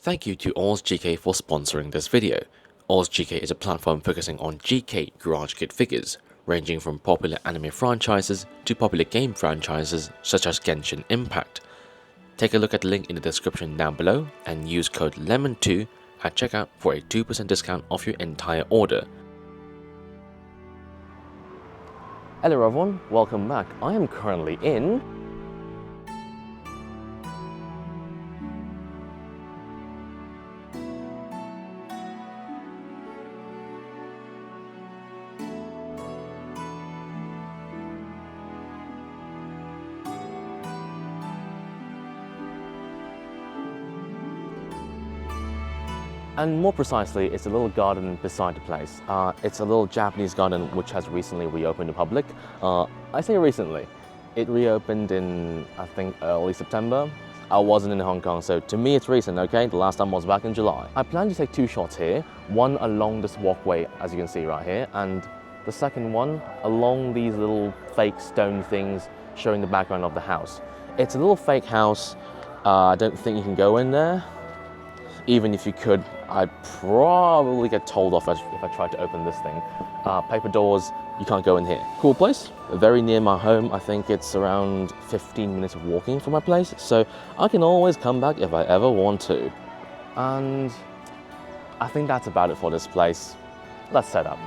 Thank you to Oz GK for sponsoring this video. Oz GK is a platform focusing on GK garage kit figures, ranging from popular anime franchises to popular game franchises such as Genshin Impact. Take a look at the link in the description down below and use code LEMON2 at checkout for a 2% discount off your entire order. Hello everyone, welcome back. I am currently in and more precisely, it's a little garden beside the place. It's a little Japanese garden which has recently reopened to public. I say recently. It reopened in, I think, early September. I wasn't in Hong Kong, so to me it's recent, okay? The last time was back in July. I plan to take two shots here, one along this walkway, as you can see right here, and the second one along these little fake stone things showing the background of the house. It's a little fake house. I don't think you can go in there. Even if you could, I'd probably get told off if I tried to open this thing. Paper doors, you can't go in here. Cool place, very near my home. I think it's around 15 minutes of walking from my place, so I can always come back if I ever want to. And I think that's about it for this place. Let's set up.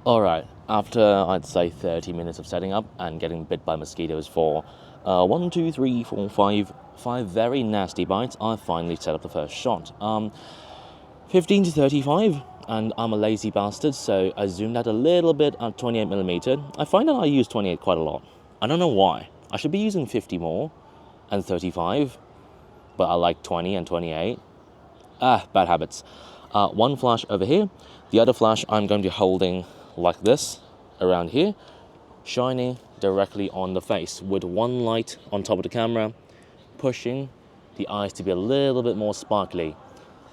Alright, after I'd say 30 minutes of setting up and getting bit by mosquitoes for 1, 2, 3, 4, 5 very nasty bites, I finally set up the first shot. 15 to 35, and I'm a lazy bastard, so I zoomed out a little bit at 28mm. I find that I use 28 quite a lot. I don't know why. I should be using 50 more and 35, but I like 20 and 28. Bad habits. One flash over here, the other flash I'm going to be holding like this around here, shining directly on the face with one light on top of the camera, pushing the eyes to be a little bit more sparkly.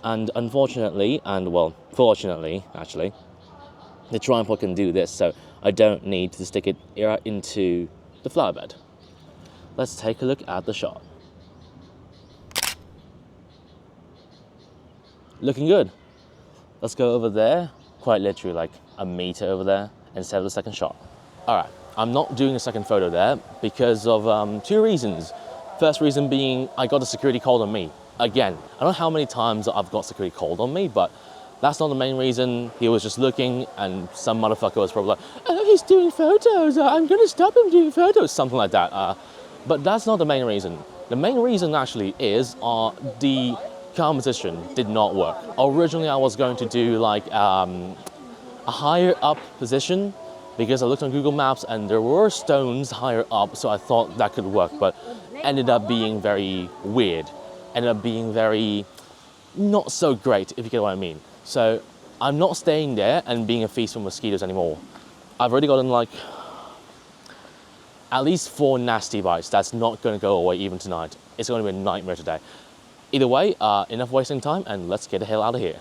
And unfortunately, and well, fortunately actually, the tripod can do this, so I don't need to stick it into the flower bed. Let's take a look at the shot. Looking good. Let's go over there, quite literally like a meter over there, and set up the second shot. All right, I'm not doing a second photo there because of two reasons. First reason being I got a security call on me. Again, I don't know how many times I've got security called on me, but that's not the main reason. He was just looking and some motherfucker was probably like, oh, he's doing photos, I'm gonna stop him doing photos, something like that. But that's not the main reason. The main reason actually is the composition did not work. Originally, I was going to do like a higher up position because I looked on Google Maps and there were stones higher up, so I thought that could work, but ended up being very weird. Ended up being very not so great, if you get what I mean. So I'm not staying there and being a feast for mosquitoes anymore. I've already gotten like at least 4 nasty bites. That's not going to go away even tonight. It's going to be a nightmare today. Either way, enough wasting time, and let's get the hell out of here.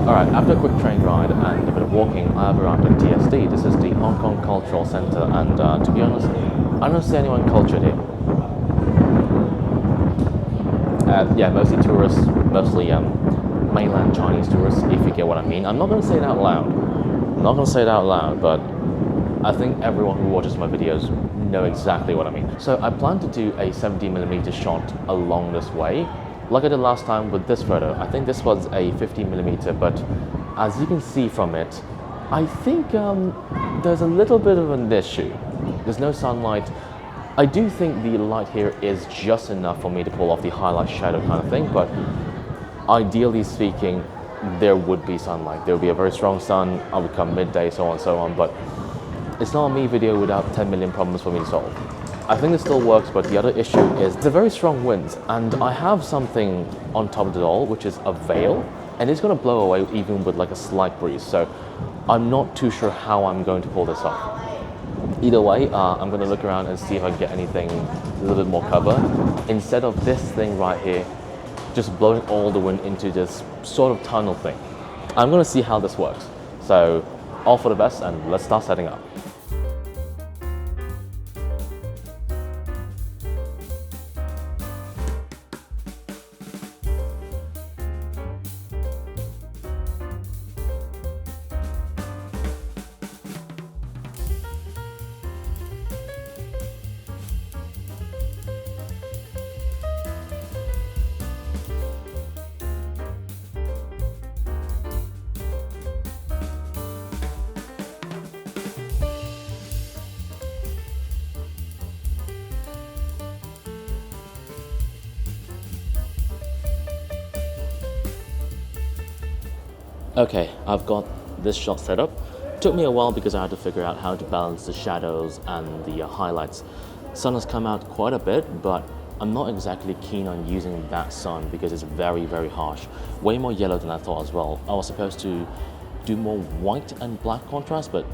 Alright, after a quick train ride and a bit of walking, I have arrived at TSD. This is the Hong Kong Cultural Centre, and to be honest, I don't see anyone cultured here. Yeah, mostly tourists, mostly mainland Chinese tourists, if you get what I mean. I'm not going to say it out loud. I'm not going to say it out loud, but I think everyone who watches my videos know exactly what I mean. So I plan to do a 70mm shot along this way, like I did last time with this photo. I think this was a 50mm, but as you can see from it, I think there's a little bit of an issue. There's no sunlight. I do think the light here is just enough for me to pull off the highlight shadow kind of thing, but ideally speaking, there would be sunlight. There would be a very strong sun. I would come midday, so on and so on, but it's not a me video without 10 million problems for me to solve. I think this still works, but the other issue is the very strong winds, and I have something on top of it all, which is a veil, and it's going to blow away even with like a slight breeze, so I'm not too sure how I'm going to pull this off. Either way, I'm going to look around and see if I can get anything a little bit more cover, instead of this thing right here just blowing all the wind into this sort of tunnel thing. I'm going to see how this works. So all for the best, and let's start setting up. Okay, I've got this shot set up. Took me a while because I had to figure out how to balance the shadows and the highlights. Sun has come out quite a bit, but I'm not exactly keen on using that sun because it's very, very harsh. Way more yellow than I thought as well. I was supposed to do more white and black contrast, but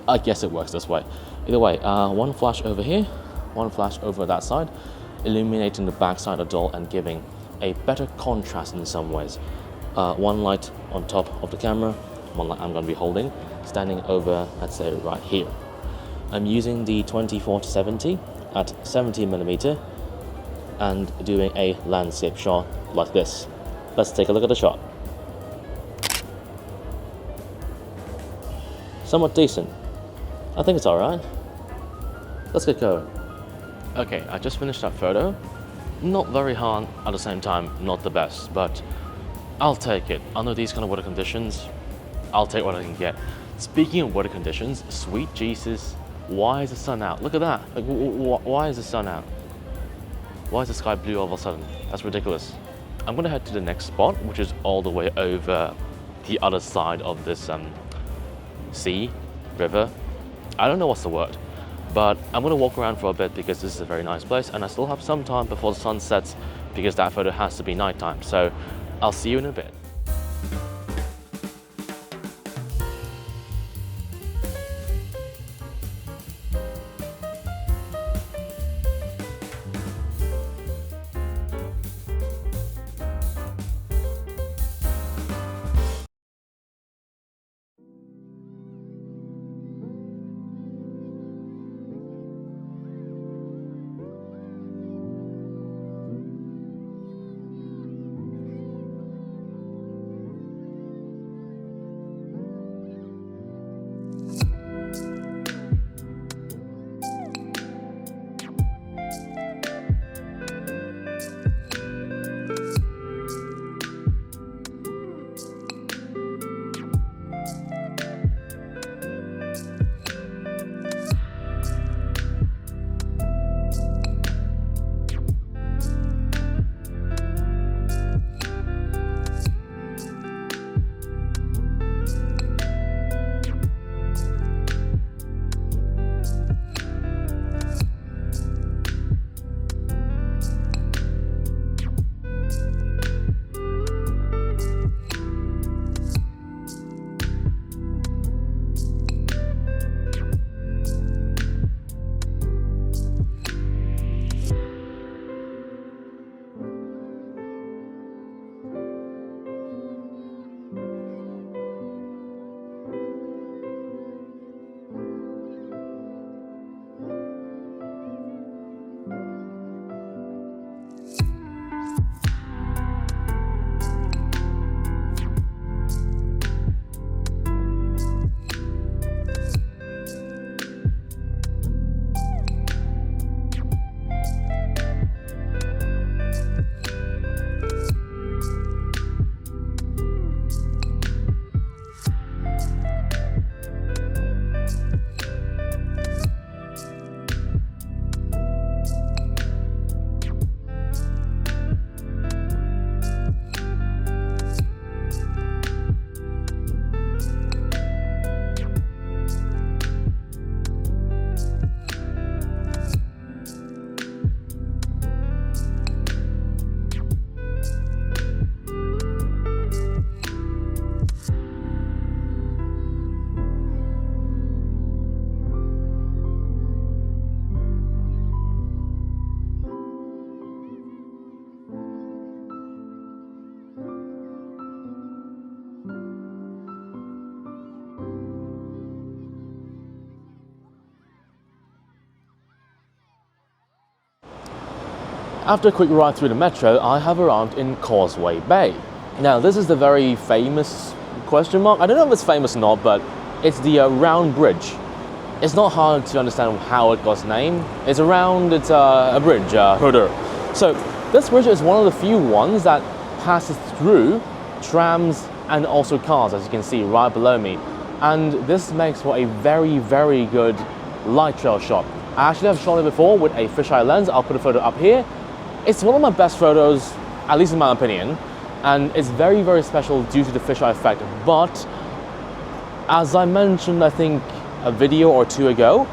I guess it works this way. Either way, one flash over here, one flash over that side, illuminating the back side of the doll and giving a better contrast in some ways. One light on top of the camera, one light I'm going to be holding, standing over, let's say, right here. I'm using the 24-70 at 70mm and doing a landscape shot like this. Let's take a look at the shot. Somewhat decent. I think it's alright. Let's get going. Okay, I just finished that photo. Not very hard, at the same time, not the best, but I'll take it. Under these kind of weather conditions, I'll take what I can get. Speaking of weather conditions, sweet Jesus, why is the sun out? Look at that. Like, why is the sun out? Why is the sky blue all of a sudden? That's ridiculous. I'm gonna head to the next spot, which is all the way over the other side of this sea, river. I don't know what's the word, but I'm gonna walk around for a bit because this is a very nice place and I still have some time before the sun sets because that photo has to be nighttime. So I'll see you in a bit. After a quick ride through the metro, I have arrived in Causeway Bay. Now, this is the very famous question mark. I don't know if it's famous or not, but it's the round bridge. It's not hard to understand how it got its name. It's a bridge, So this bridge is one of the few ones that passes through trams and also cars, as you can see right below me. And this makes for a very, very good light trail shot. I actually have shot it before with a fisheye lens. I'll put a photo up here. It's one of my best photos, at least in my opinion, and it's very, very special due to the fisheye effect. But as I mentioned, I think a video or two ago,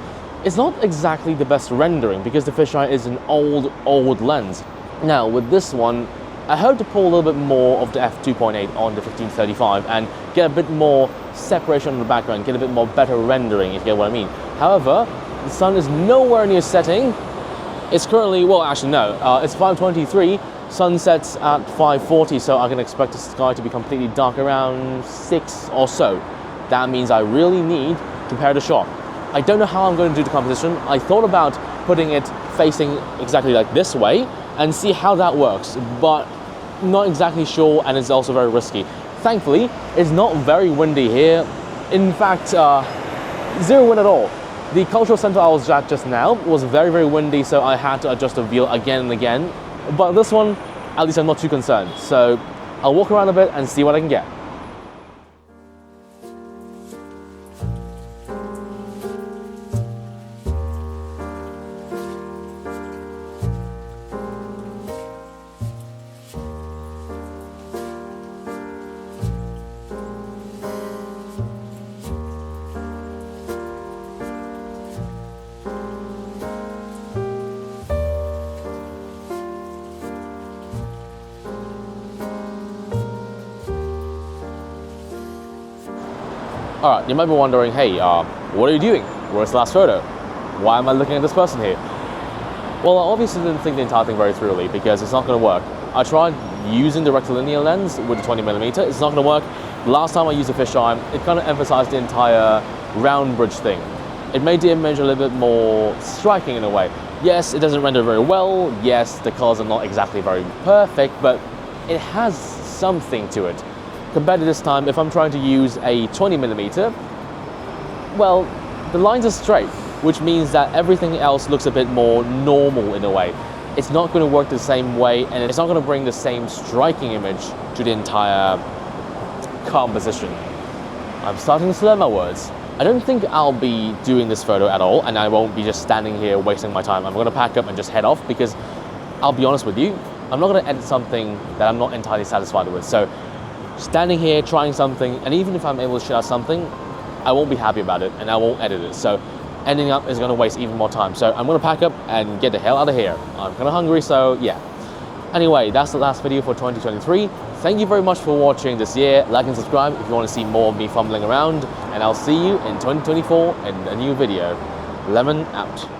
it's not exactly the best rendering because the fisheye is an old lens. Now with this one, I hope to pull a little bit more of the F2.8 on the 15-35 and get a bit more separation in the background, get a bit more better rendering, if you get what I mean. However, the sun is nowhere near setting. It's currently, well actually no, it's 5:23, sun sets at 5:40, so I can expect the sky to be completely dark around 6 or so. That means I really need to pair the shot. I don't know how I'm going to do the composition. I thought about putting it facing exactly like this way and see how that works, but not exactly sure, and it's also very risky. Thankfully, it's not very windy here. In fact, zero wind at all. The cultural center I was at just now was very, very windy, so I had to adjust the wheel again and again. But this one, at least I'm not too concerned. So I'll walk around a bit and see what I can get. Alright, you might be wondering, hey, what are you doing? Where's the last photo? Why am I looking at this person here? Well, I obviously didn't think the entire thing very thoroughly because it's not going to work. I tried using the rectilinear lens with the 20mm, it's not going to work. Last time I used a fisheye, it kind of emphasized the entire round bridge thing. It made the image a little bit more striking in a way. Yes, it doesn't render very well, yes, the colors are not exactly very perfect, but it has something to it. Compared to this time, if I'm trying to use a 20mm, well, the lines are straight, which means that everything else looks a bit more normal in a way. It's not going to work the same way, and it's not going to bring the same striking image to the entire composition. I'm starting to slur my words. I don't think I'll be doing this photo at all, and I won't be just standing here wasting my time. I'm going to pack up and just head off because I'll be honest with you, I'm not going to edit something that I'm not entirely satisfied with. So standing here trying something, and even if I'm able to share something, I won't be happy about it and I won't edit it. So ending up is going to waste even more time. So I'm going to pack up and get the hell out of here. I'm kind of hungry, so yeah. Anyway, that's the last video for 2023. Thank you very much for watching this year. Like and subscribe if you want to see more of me fumbling around, and I'll see you in 2024 in a new video. Lemon out.